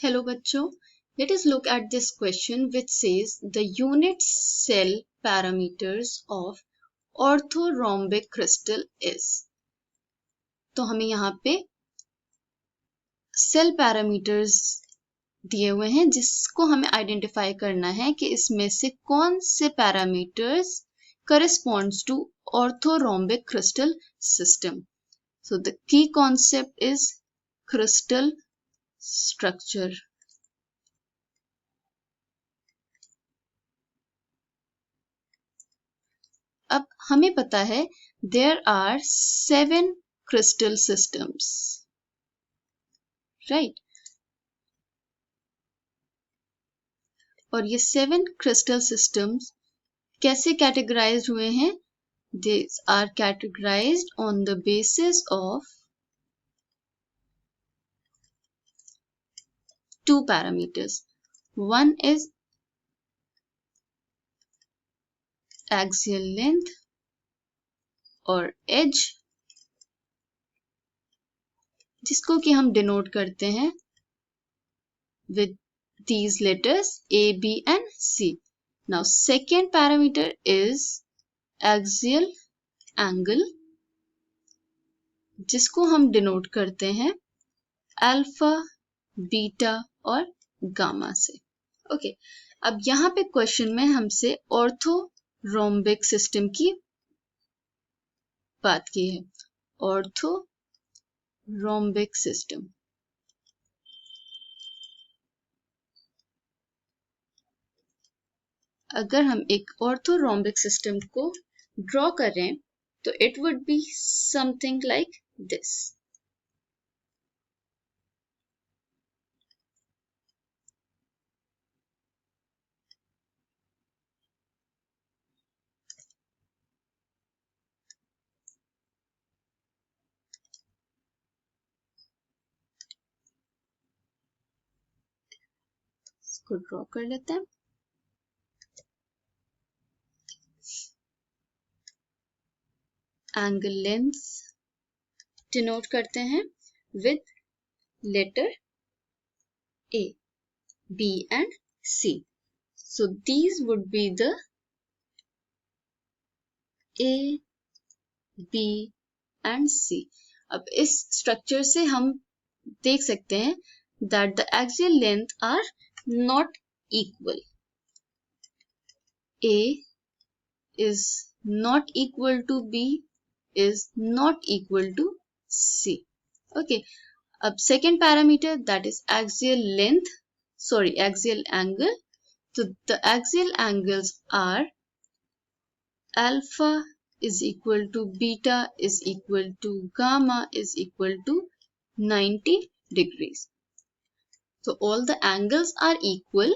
Hello बच्चों, let us look at this question which says the unit cell parameters of orthorhombic crystal is. तो हमें यहाँ पे cell parameters दिए हुए हैं जिसको हमें आइडेंटिफाई करना है कि इसमें से कौन से parameters corresponds to orthorhombic crystal system. So the key concept is crystal structure. अब हमें पता है there are 7 crystal systems, right? और ये 7 crystal systems कैसे categorized हुए हैं? These are categorized on the basis of 2 parameters. One is axial length और edge, जिसको कि हम denote करते हैं with these letters A, B and C. Now second parameter is axial angle, जिसको हम denote करते हैं alpha, beta और gamma से. Okay, अब यहाँ पे क्वेश्चन में हमसे ऑर्थोरोम्बिक सिस्टम की बात की है. ऑर्थोरोम्बिक सिस्टम, अगर हम एक ऑर्थोरोम्बिक सिस्टम को ड्रॉ करें तो it would be something like this. इसको ड्रॉ कर लेते हैं. एंगल लेंथ डिनोट करते हैं with letter A, B and C. So these would be the A, B and C. अब इस स्ट्रक्चर से हम देख सकते हैं that the axial length are not equal. A is not equal to B is not equal to C. Okay. अब second parameter, that is axial angle. So the axial angles are alpha is equal to beta is equal to gamma is equal to 90 degrees. So all the angles are equal,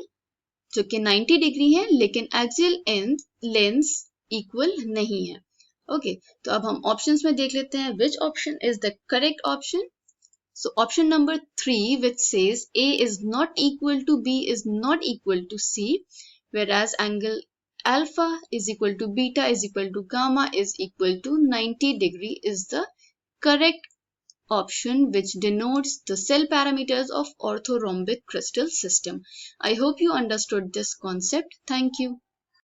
जो कि 90 degree है, लेकिन axial length equal नहीं है. Okay, तो अब हम options में देख लेते हैं which option is the correct option. So option number 3, which says A is not equal to B is not equal to C, whereas angle alpha is equal to beta is equal to gamma is equal to 90 degree is the correct option which denotes the cell parameters of orthorhombic crystal system. I hope you understood this concept. Thank you.